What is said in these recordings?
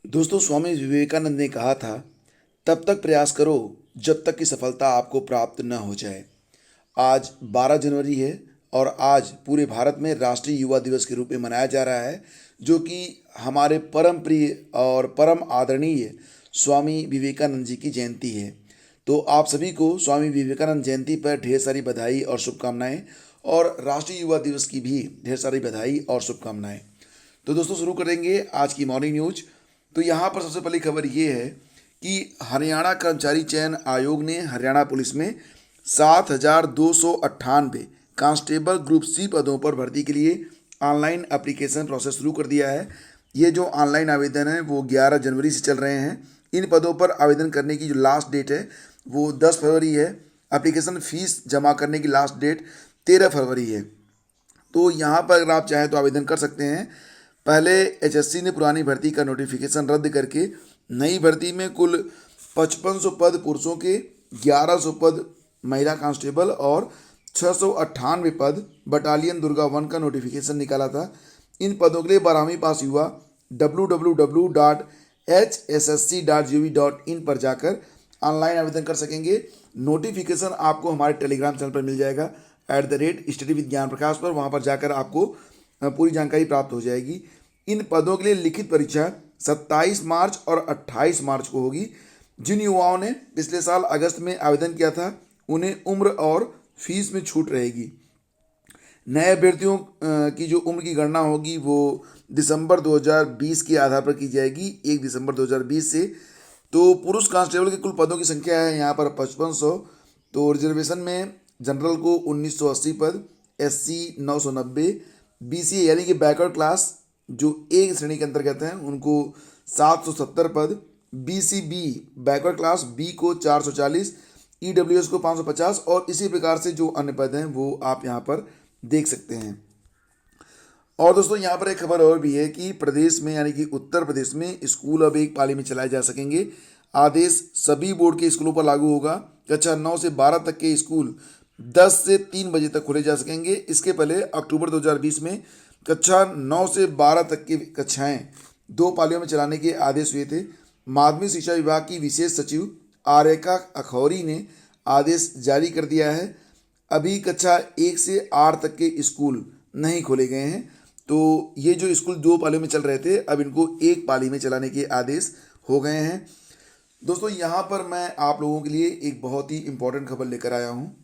दोस्तों, स्वामी विवेकानंद ने कहा था, तब तक प्रयास करो जब तक कि सफलता आपको प्राप्त न हो जाए। आज 12 जनवरी है और आज पूरे भारत में राष्ट्रीय युवा दिवस के रूप में मनाया जा रहा है, जो कि हमारे परम प्रिय और परम आदरणीय स्वामी विवेकानंद जी की जयंती है। तो आप सभी को स्वामी विवेकानंद जयंती पर ढेर सारी बधाई और शुभकामनाएं, और राष्ट्रीय युवा दिवस की भी ढेर सारी बधाई और शुभकामनाएं। तो दोस्तों, शुरू करेंगे आज की मॉर्निंग न्यूज। तो यहाँ पर सबसे पहली खबर ये है कि हरियाणा कर्मचारी चयन आयोग ने हरियाणा पुलिस में 7,298 कांस्टेबल ग्रुप सी पदों पर भर्ती के लिए ऑनलाइन एप्लीकेशन प्रोसेस शुरू कर दिया है। ये जो ऑनलाइन आवेदन है वो 11 जनवरी से चल रहे हैं। इन पदों पर आवेदन करने की जो लास्ट डेट है वो 10 फरवरी है। एप्लीकेशन फ़ीस जमा करने की लास्ट डेट 13 फरवरी है। तो यहाँ पर अगर आप चाहें तो आवेदन कर सकते हैं। पहले एचएससी ने पुरानी भर्ती का नोटिफिकेशन रद्द करके नई भर्ती में कुल 5500 पद पुरुषों के, 1100 पद महिला कांस्टेबल और 698 पद बटालियन दुर्गा 1 का नोटिफिकेशन निकाला था। इन पदों के लिए 12वीं पास युवा www.hssc.gov.in पर जाकर ऑनलाइन आवेदन कर सकेंगे। नोटिफिकेशन आपको हमारे टेलीग्राम चैनल पर मिल जाएगा @स्टडी विद ज्ञान प्रकाश पर। वहाँ पर जाकर आपको पूरी जानकारी प्राप्त हो जाएगी। इन पदों के लिए लिखित परीक्षा 27 मार्च और 28 मार्च को होगी। जिन युवाओं ने पिछले साल अगस्त में आवेदन किया था उन्हें उम्र और फीस में छूट रहेगी। नए अभ्यर्थियों की जो उम्र की गणना होगी वो दिसंबर 2020 के आधार पर की जाएगी, 1 दिसंबर 2020 से। तो पुरुष कांस्टेबल के कुल पदों की संख्या है यहाँ पर 5500। तो रिजर्वेशन में जनरल को 1980 पद, एससी 990, बीसी यानी कि बैकवर्ड क्लास जो एक श्रेणी के अंतर्गत हैं उनको 770 पद, बीसीबी बैकवर्ड क्लास बी को 440, ईडब्ल्यूएस को 550 और इसी प्रकार से जो अन्य पद हैं वो आप यहाँ पर देख सकते हैं। और दोस्तों, यहाँ पर एक खबर और भी है कि प्रदेश में यानी कि उत्तर प्रदेश में स्कूल अब एक पाली में चलाए जा सकेंगे। आदेश सभी बोर्ड के स्कूलों पर लागू होगा। कक्षा 9 से 12 तक के स्कूल 10 से 3 बजे तक खोले जा सकेंगे। इसके पहले अक्टूबर 2020 में कक्षा 9 से 12 तक की कक्षाएं 2 पालियों में चलाने के आदेश हुए थे। माध्यमिक शिक्षा विभाग की विशेष सचिव आरेखा अखौरी ने आदेश जारी कर दिया है। अभी कक्षा 1 से 8 तक के स्कूल नहीं खोले गए हैं। तो ये जो स्कूल 2 पालियों में चल रहे थे अब इनको 1 पाली में चलाने के आदेश हो गए हैं। दोस्तों, यहाँ पर मैं आप लोगों के लिए एक बहुत ही इम्पोर्टेंट खबर लेकर आया हूँ।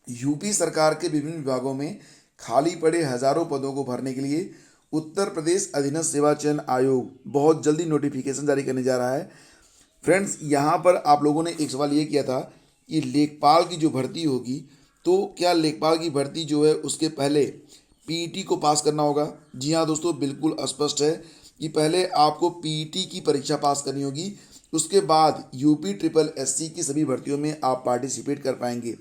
यूपी सरकार के विभिन्न विभागों में खाली पड़े हजारों पदों को भरने के लिए उत्तर प्रदेश अधीनस्थ सेवा चयन आयोग बहुत जल्दी नोटिफिकेशन जारी करने जा रहा है। फ्रेंड्स, यहाँ पर आप लोगों ने एक सवाल ये किया था कि लेखपाल की जो भर्ती होगी, तो क्या लेखपाल की भर्ती जो है उसके पहले पीईटी को पास करना होगा? जी हाँ दोस्तों, बिल्कुल स्पष्ट है कि पहले आपको पीईटी की परीक्षा पास करनी होगी। उसके बाद यूपी ट्रिपल एससी की सभी भर्तियों में आप पार्टिसिपेट कर पाएंगे।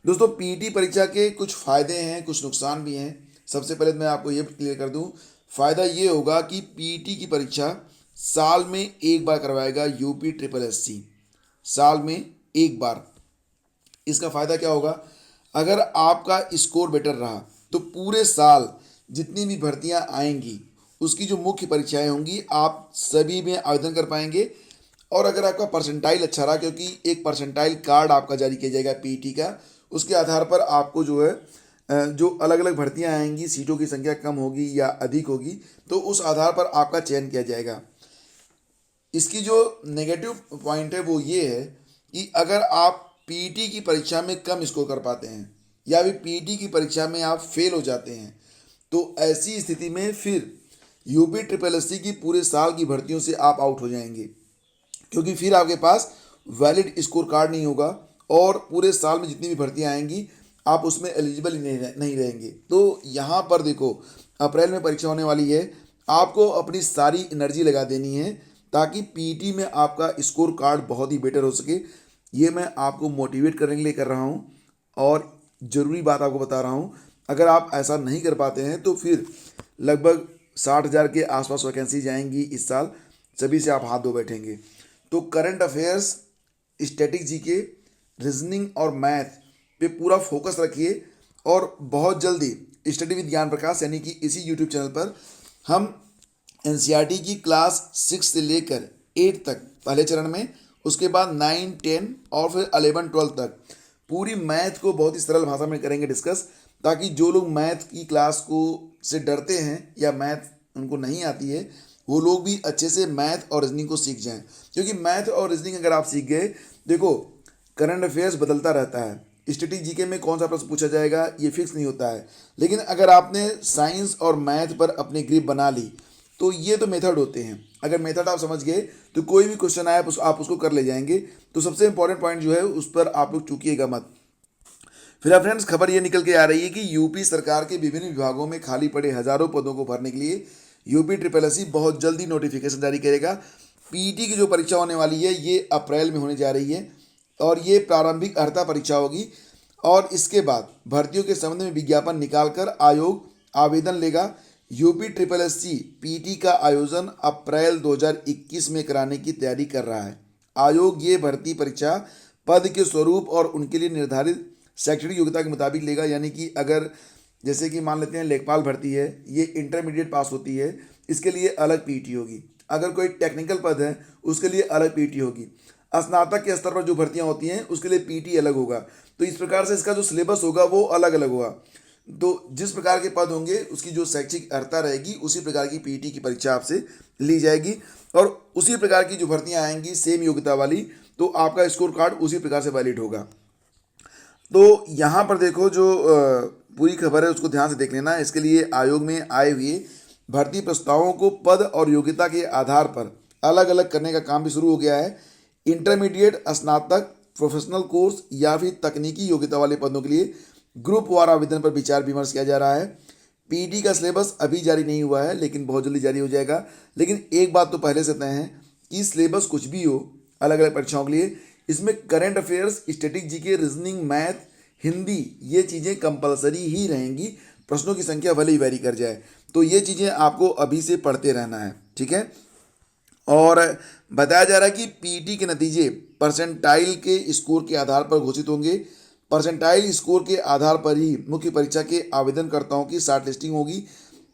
दोस्तों, पीईटी परीक्षा के कुछ फ़ायदे हैं, कुछ नुकसान भी हैं। सबसे पहले मैं आपको ये क्लियर कर दूं, फ़ायदा ये होगा कि पीईटी की परीक्षा साल में एक बार करवाएगा यूपी ट्रिपल एससी, साल में एक बार। इसका फ़ायदा क्या होगा? अगर आपका स्कोर बेटर रहा तो पूरे साल जितनी भी भर्तियां आएंगी उसकी जो मुख्य परीक्षाएं होंगी आप सभी में आवेदन कर पाएंगे। और अगर आपका परसेंटाइल अच्छा रहा, क्योंकि एक परसेंटाइल कार्ड आपका जारी किया जाएगा पीईटी का, उसके आधार पर आपको जो है जो अलग अलग भर्तियां आएंगी, सीटों की संख्या कम होगी या अधिक होगी, तो उस आधार पर आपका चयन किया जाएगा। इसकी जो नेगेटिव पॉइंट है वो ये है कि अगर आप पीईटी की परीक्षा में कम स्कोर कर पाते हैं या भी पीईटी की परीक्षा में आप फेल हो जाते हैं, तो ऐसी स्थिति में फिर यूपी ट्रिपल एससी की पूरे साल की भर्तियों से आप आउट हो जाएंगे, क्योंकि फिर आपके पास वैलिड स्कोर कार्ड नहीं होगा और पूरे साल में जितनी भी भर्तियां आएंगी आप उसमें एलिजिबल ही नहीं रहेंगे। तो यहाँ पर देखो, अप्रैल में परीक्षा होने वाली है, आपको अपनी सारी एनर्जी लगा देनी है ताकि पीईटी में आपका स्कोर कार्ड बहुत ही बेटर हो सके। ये मैं आपको मोटिवेट करने के लिए कर रहा हूँ और ज़रूरी बात आपको बता रहा हूँ। अगर आप ऐसा नहीं कर पाते हैं तो फिर लगभग 60,000 के आसपास वैकेंसी जाएंगी इस साल, सभी से आप हाथ धो बैठेंगे। तो current affairs, static GK, reasoning और मैथ पे पूरा फोकस रखिए और बहुत जल्दी स्टडी विद ज्ञान प्रकाश यानी कि इसी यूट्यूब चैनल पर हम एनसीईआरटी की क्लास 6 से लेकर 8 तक पहले चरण में, उसके बाद 9, 10 और फिर 11, 12 तक पूरी मैथ को बहुत ही सरल भाषा में करेंगे डिस्कस, ताकि जो लोग मैथ की क्लास को से डरते हैं या मैथ उनको नहीं आती है, वो लोग भी अच्छे से मैथ और रीजनिंग को सीख जाएं। क्योंकि मैथ और रीजनिंग अगर आप सीख गए, देखो करंट अफेयर्स बदलता रहता है, स्टैटिक जीके में कौन सा प्रश्न पूछा जाएगा ये फिक्स नहीं होता है, लेकिन अगर आपने साइंस और मैथ पर अपनी ग्रिप बना ली तो ये तो मेथड होते हैं, अगर मेथड आप समझ गए तो कोई भी क्वेश्चन आए आप उसको कर ले जाएंगे। तो सबसे इंपॉर्टेंट पॉइंट जो है उस पर आप लोग चूकिएगा मत। फिर फ्रेंड्स खबर ये निकल के आ रही है कि यूपी सरकार के विभिन्न विभागों में खाली पड़े हजारों पदों को भरने के लिए यूपी SSSC बहुत जल्दी नोटिफिकेशन जारी करेगा। पीईटी की जो परीक्षा होने वाली है ये अप्रैल में होने जा रही है और ये प्रारंभिक अर्हता परीक्षा होगी, और इसके बाद भर्तियों के संबंध में विज्ञापन निकालकर आयोग आवेदन लेगा। यूपी SSSC पीईटी का आयोजन अप्रैल 2021 में कराने की तैयारी कर रहा है। आयोग ये भर्ती परीक्षा पद के स्वरूप और उनके लिए निर्धारित शैक्षणिक योग्यता के मुताबिक लेगा, यानी कि अगर जैसे कि मान लेते हैं लेखपाल भर्ती है, ये इंटरमीडिएट पास होती है, इसके लिए अलग पीईटी होगी। अगर कोई टेक्निकल पद है उसके लिए अलग पीईटी होगी। स्नातक के स्तर पर जो भर्तियां होती हैं उसके लिए पीईटी अलग होगा। तो इस प्रकार से इसका जो सिलेबस होगा वो अलग अलग होगा। तो जिस प्रकार के पद होंगे उसकी जो शैक्षिक अर्हता रहेगी उसी प्रकार की पीईटी की परीक्षा आपसे ली जाएगी, और उसी प्रकार की जो भर्तियां आएंगी सेम योग्यता वाली, तो आपका स्कोर कार्ड उसी प्रकार से वैलिड होगा। तो यहाँ पर देखो जो पूरी खबर है उसको ध्यान से देख लेना। इसके लिए आयोग में आए हुए भर्ती प्रस्तावों को पद और योग्यता के आधार पर अलग अलग करने का काम भी शुरू हो गया है। इंटरमीडिएट, स्नातक, प्रोफेशनल कोर्स या फिर तकनीकी योग्यता वाले पदों के लिए ग्रुप वार आवेदन पर विचार विमर्श किया जा रहा है। पीईटी का सिलेबस अभी जारी नहीं हुआ है लेकिन बहुत जल्दी जारी हो जाएगा। लेकिन एक बात तो पहले से तय है कि सिलेबस कुछ भी हो अलग अलग परीक्षाओं के लिए, इसमें current affairs, static GK, reasoning, math, Hindi ये चीज़ें कंपलसरी ही रहेंगी। प्रश्नों की संख्या भले ही वेरी कर जाए, तो ये चीज़ें आपको अभी से पढ़ते रहना है, ठीक है। और बताया जा रहा है कि पीईटी के नतीजे परसेंटाइल के स्कोर के आधार पर घोषित होंगे। परसेंटाइल स्कोर के आधार पर ही मुख्य परीक्षा के आवेदनकर्ताओं की शॉर्ट लिस्टिंग होगी।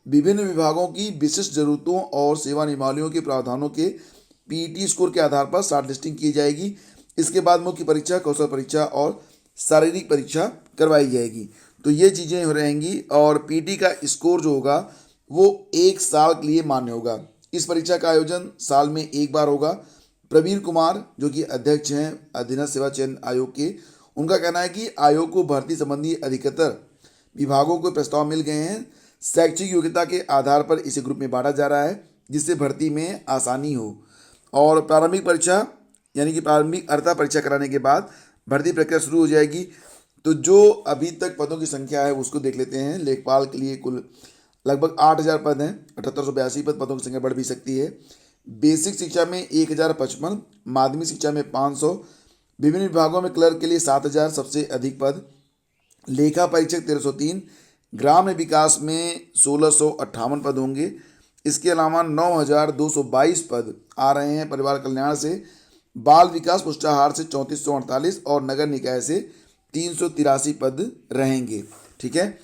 विभिन्न विभागों की विशिष्ट जरूरतों और सेवा नियमावलियों के प्रावधानों के पीईटी स्कोर के आधार पर शॉर्ट लिस्टिंग की जाएगी। इसके बाद मुख्य परीक्षा, कौशल परीक्षा और शारीरिक परीक्षा करवाई जाएगी। तो ये चीज़ें हो रहेंगी, और पीईटी का स्कोर जो होगा वो 1 साल के लिए मान्य होगा। इस परीक्षा का आयोजन साल में एक बार होगा। प्रवीण कुमार जो कि अध्यक्ष हैं अधीनस्थ सेवा चयन आयोग के, उनका कहना है कि आयोग को भर्ती संबंधी अधिकतर विभागों को प्रस्ताव मिल गए हैं। शैक्षिक योग्यता के आधार पर इसे ग्रुप में बांटा जा रहा है जिससे भर्ती में आसानी हो। और प्रारंभिक परीक्षा यानी कि प्रारंभिक अर्हता परीक्षा कराने के बाद भर्ती प्रक्रिया शुरू हो जाएगी। तो जो अभी तक पदों की संख्या है उसको देख लेते हैं। लेखपाल के लिए कुल लगभग 8000 पद हैं, 7882 पदों की संख्या बढ़ भी सकती है। बेसिक शिक्षा में 1055, माध्यमिक शिक्षा में 500, विभिन्न विभागों में क्लर्क के लिए 7000 सबसे अधिक पद, लेखा परीक्षक 1303, ग्राम्य विकास में 1658 पद होंगे। इसके अलावा 9222 पद आ रहे हैं परिवार कल्याण से, बाल विकास पुष्टाहार से 3448 और नगर निकाय से 383 पद रहेंगे, ठीक है।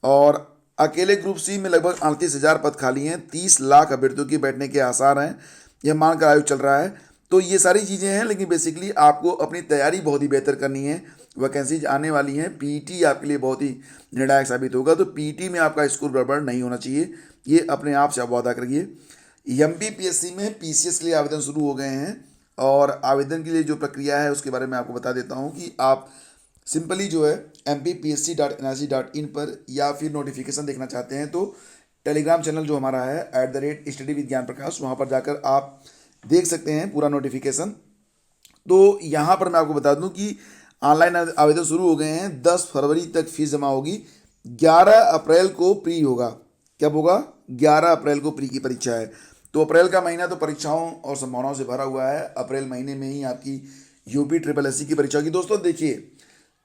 और अकेले ग्रुप सी में लगभग 38,000 पद खाली हैं। 30 लाख अभ्यर्थियों के बैठने के आसार हैं, यह मानकर आयोग चल रहा है। तो ये सारी चीज़ें हैं, लेकिन बेसिकली आपको अपनी तैयारी बहुत ही बेहतर करनी है। वैकेंसीज आने वाली हैं, पीईटी आपके लिए बहुत ही निर्णायक साबित होगा। तो पीईटी में आपका स्कोर गड़बड़ नहीं होना चाहिए, ये अपने आप से आप वादा करिए। एमपीपीएससी में पीसीएस के लिए आवेदन शुरू हो गए हैं, और आवेदन के लिए जो प्रक्रिया है उसके बारे में आपको बता देता हूँ कि आप सिंपली जो है mpsc.nrc.in पर, या फिर नोटिफिकेशन देखना चाहते हैं तो टेलीग्राम चैनल जो हमारा है @स्टडी विद ज्ञान प्रकाश, वहाँ पर जाकर आप देख सकते हैं पूरा नोटिफिकेशन। तो यहाँ पर मैं आपको बता दूँ कि ऑनलाइन आवेदन शुरू हो गए हैं। 10 फरवरी तक फीस जमा होगी। 11 अप्रैल को प्री होगा। कब होगा? 11 अप्रैल को प्री की परीक्षा है। तो अप्रैल का महीना तो परीक्षाओं और संभावनाओं से भरा हुआ है। अप्रैल महीने में ही आपकी यूपी SSSC की परीक्षा होगी। दोस्तों देखिए,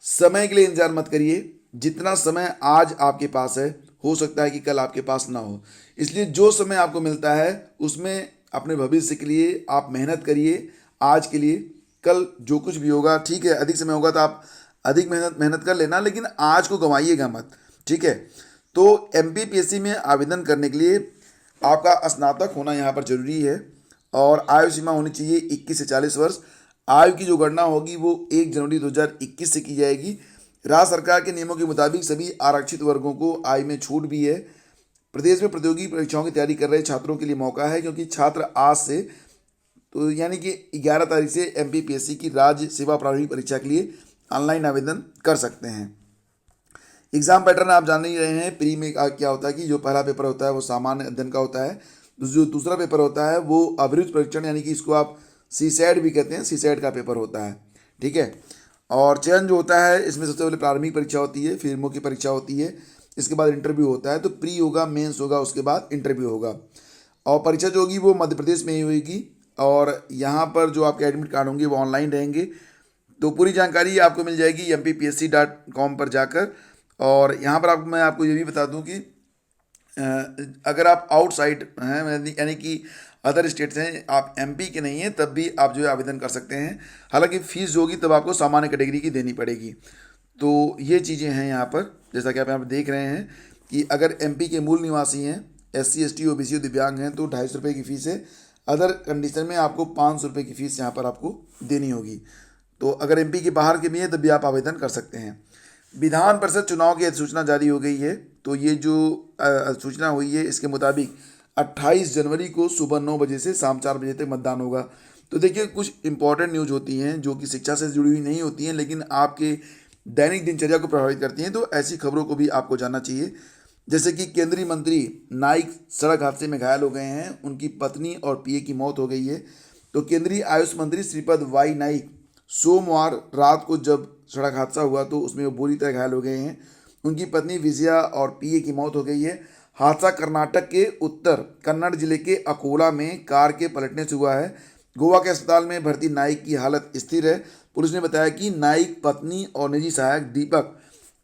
समय के लिए इंतजार मत करिए। जितना समय आज आपके पास है, हो सकता है कि कल आपके पास ना हो। इसलिए जो समय आपको मिलता है उसमें अपने भविष्य के लिए आप मेहनत करिए। आज के लिए, कल जो कुछ भी होगा ठीक है, अधिक समय होगा तो आप अधिक मेहनत कर लेना, लेकिन आज को गंवाइएगा मत, ठीक है। तो एमपीपीएससी में आवेदन करने के लिए आपका स्नातक होना यहाँ पर जरूरी है और आयु सीमा होनी चाहिए 21 से 40 वर्ष। आयु की जो गणना होगी वो 1 जनवरी 2021 से की जाएगी। राज्य सरकार के नियमों के मुताबिक सभी आरक्षित वर्गों को आय में छूट भी है। प्रदेश में प्रतियोगी परीक्षाओं की तैयारी कर रहे छात्रों के लिए मौका है, क्योंकि छात्र आज से तो यानी कि 11 तारीख से MPPSC की राज्य सेवा प्रारंभिक परीक्षा के लिए ऑनलाइन आवेदन कर सकते हैं। एग्जाम पैटर्न आप जान ही रहे हैं। प्री में क्या होता है कि जो पहला पेपर होता है वो सामान्य अध्ययन का होता है, जो दूसरा पेपर होता है वो अभिरुचि परीक्षण यानी कि इसको आप CSAT भी कहते हैं, CSAT का पेपर होता है, ठीक है। और चयन जो होता है इसमें सबसे पहले प्रारंभिक परीक्षा होती है, फिर मुख्य परीक्षा होती है, इसके बाद इंटरव्यू होता है। तो प्री होगा, मेंस होगा, उसके बाद इंटरव्यू होगा। और परीक्षा जो होगी वो मध्य प्रदेश में ही होगी और यहाँ पर जो आपके एडमिट कार्ड होंगे वो ऑनलाइन रहेंगे। तो पूरी जानकारी आपको मिल जाएगी mpsc.com पर जाकर। और यहाँ पर मैं आपको ये भी बता दूँ कि अगर आप आउटसाइड हैं यानी कि अदर स्टेट्स हैं, आप MP के नहीं हैं, तब भी आप जो है आवेदन कर सकते हैं। हालांकि फ़ीस जो होगी तब आपको सामान्य कैटेगरी की देनी पड़ेगी। तो ये चीज़ें हैं यहाँ पर, जैसा कि आप यहाँ पर देख रहे हैं कि अगर MP के मूल निवासी हैं, SC ST OBC दिव्यांग हैं तो 250 रुपये की फ़ीस है। अदर कंडीशन में आपको 500 रुपये की फ़ीस यहाँ पर आपको देनी होगी। तो अगर MP के बाहर के भी हैं तब भी आप आवेदन कर सकते हैं। विधान परिषद चुनाव की अधिसूचना जारी हो गई है। तो ये जो अधिसूचना हुई है इसके मुताबिक 28 जनवरी को सुबह 9 बजे से शाम 4 बजे तक मतदान होगा। तो देखिए, कुछ इंपॉर्टेंट न्यूज़ होती हैं जो कि शिक्षा से जुड़ी हुई नहीं होती हैं लेकिन आपके दैनिक दिनचर्या को प्रभावित करती हैं, तो ऐसी खबरों को भी आपको जानना चाहिए। जैसे कि केंद्रीय मंत्री नाइक सड़क हादसे में घायल हो गए हैं, उनकी पत्नी और PA की मौत हो गई है। तो केंद्रीय आयुष मंत्री श्रीपद वाई नाइक सोमवार रात को जब सड़क हादसा हुआ तो उसमें वो बुरी तरह घायल हो गए हैं। उनकी पत्नी विजया और PA की मौत हो गई है। हादसा कर्नाटक के उत्तर कन्नड़ जिले के अकोला में कार के पलटने से हुआ है। गोवा के अस्पताल में भर्ती नाइक की हालत स्थिर है। पुलिस ने बताया कि नाइक पत्नी और निजी सहायक दीपक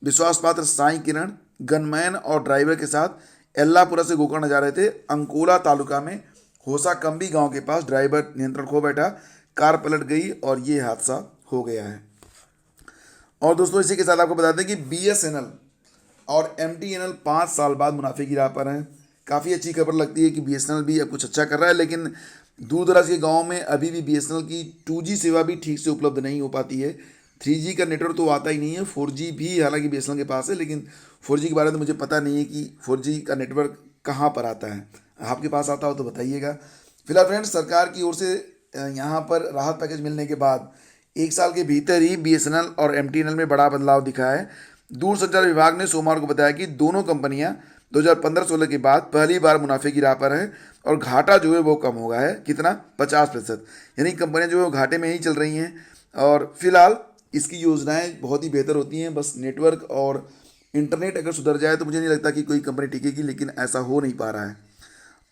विश्वास पात्र साई किरण गनमैन और ड्राइवर के साथ एल्लापुरा से गोकर्ण जा रहे थे। अंकोला तालुका में होसा कंबी गांव के पास ड्राइवर नियंत्रण खो बैठा, कार पलट गई और ये हादसा हो गया है। और दोस्तों, इसी के साथ आपको बता दें कि BSNL और MTNL 5 साल बाद मुनाफे की राह पर हैं। काफ़ी अच्छी खबर लगती है कि BSNL भी अब कुछ अच्छा कर रहा है, लेकिन दूर दराज के गाँव में अभी भी BSNL की 2G सेवा भी ठीक से उपलब्ध नहीं हो पाती है। 3G का नेटवर्क तो आता ही नहीं है। 4G भी हालांकि BSNL के पास है, लेकिन 4G के बारे में मुझे पता नहीं है कि 4G का नेटवर्क कहाँ पर आता है। आपके पास आता हो तो बताइएगा। फिलहाल फ्रेंड्स, सरकार की ओर से यहाँ पर राहत पैकेज मिलने के बाद 1 साल के भीतर ही BSNL और MTNL में बड़ा बदलाव दिखा है। दूरसंचार विभाग ने सोमवार को बताया कि दोनों कंपनियां 2015-16 के बाद पहली बार मुनाफे की राह पर हैं और घाटा जो है वो कम हो गया है। कितना? 50%। यानी कंपनियां जो है घाटे में ही चल रही हैं। और फिलहाल इसकी योजनाएं बहुत ही बेहतर होती हैं। बस नेटवर्क और इंटरनेट अगर सुधर जाए तो मुझे नहीं लगता कि कोई कंपनी टिकेगी, लेकिन ऐसा हो नहीं पा रहा है।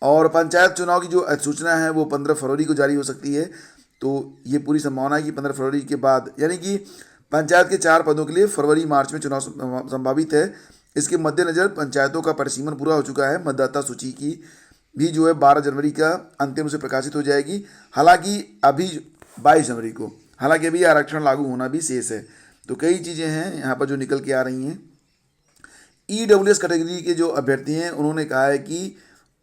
और पंचायत चुनाव की जो अधिसूचना है वो 15 फरवरी को जारी हो सकती है। तो ये पूरी संभावना है कि 15 फरवरी के बाद, यानी कि पंचायत के 4 पदों के लिए फरवरी मार्च में चुनाव संभावित है। इसके मद्देनज़र पंचायतों का परिसीमन पूरा हो चुका है। मतदाता सूची की भी जो है 12 जनवरी का अंतिम रूप से प्रकाशित हो जाएगी। हालांकि अभी 22 जनवरी को, हालांकि अभी आरक्षण लागू होना भी शेष है। तो कई चीज़ें हैं यहाँ पर जो निकल के आ रही हैं। EWS कैटेगरी के जो अभ्यर्थी हैं उन्होंने कहा है कि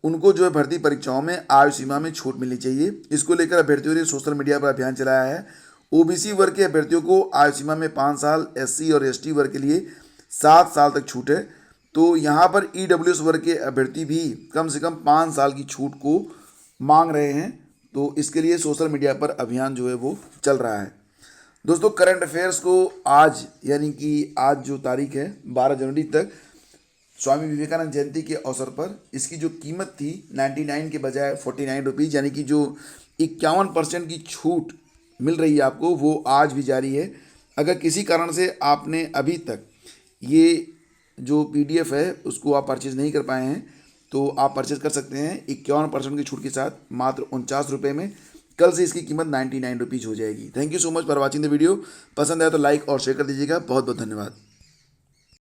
उनको जो है भर्ती परीक्षाओं में आयु सीमा में छूट मिलनी चाहिए। इसको लेकर अभ्यर्थियों ने सोशल मीडिया पर अभियान चलाया है। OBC वर्ग के अभ्यर्थियों को आयु सीमा में 5 साल, SC और ST वर्ग के लिए 7 साल तक छूट है। तो यहाँ पर EWS वर्ग के अभ्यर्थी भी कम से कम 5 साल की छूट को मांग रहे हैं। तो इसके लिए सोशल मीडिया पर अभियान जो है वो चल रहा है। दोस्तों, करंट अफेयर्स को आज, यानी कि आज जो तारीख है 12 जनवरी तक, स्वामी विवेकानंद जयंती के अवसर पर इसकी जो कीमत थी 99 के बजाय 49 रुपीज़, यानी कि जो 51% की छूट मिल रही है आपको, वो आज भी जारी है। अगर किसी कारण से आपने अभी तक ये जो PDF है उसको आप परचेज़ नहीं कर पाए हैं तो आप परचेज़ कर सकते हैं 51% की छूट के साथ मात्र 49 रुपये में। कल से इसकी कीमत 99 रुपीज़ हो जाएगी। Thank you so much for watching the video. पसंद आया तो लाइक और शेयर कर दीजिएगा। बहुत बहुत धन्यवाद।